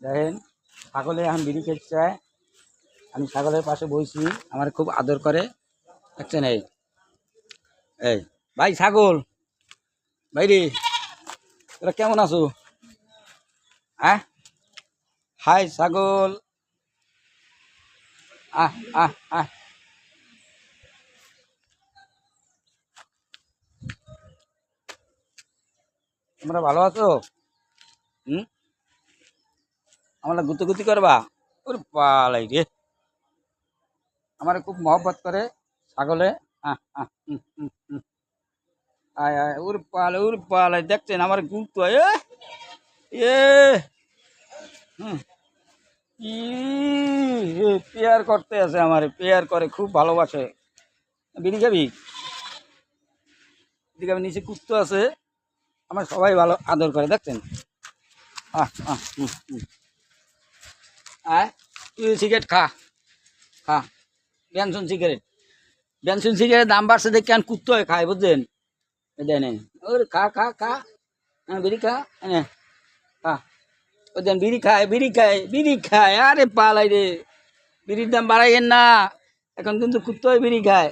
দেখেন ছাগলে এখন বিড়ি খেতে চায়, আমি ছাগলের পাশে বসছি, আমার খুব আদর করে। দেখছেন এই এই ভাই ছাগল, ভাই রে তোরা কেমন আছো? হ্যাঁ হাই ছাগল, আহ আহ আহ তোমরা ভালো আছো? হুম, আমরা গুতি করবা? ওর পালাই রে, আমার খুব মহব্বত করে ছাগলে। আহ আহ আয় আয় উর পালাই, দেখছেন আমার গুরুত্ব এ হুম, ই পেয়ার করতে আছে, আমার পেয়ার করে, খুব ভালোবাসে। বিড়ি খাবি? বিড়ি খাবি? নিচে কুত্তো আছে, আমার সবাই ভালো আদর করে, দেখছেন। আহ আহ আয় তুই সিগারেট খা, খা বেনসন সিগারেট, বেনসন সিগারেট দাম বাড়ছে দেখে কেন কুত্তো হয়ে খায়, বুঝলেন? দেন ওর খা খা খা, হ্যাঁ বিড়ি খা, হ্যাঁ খা। ও দেন বিড়ি খায়, বিড়ি খায়, বিড়ি খায়, আরে পালাই রে, বিড়ির দাম বাড়াইয়েন না, এখন কিন্তু কুত্তো বিড়ি খায়।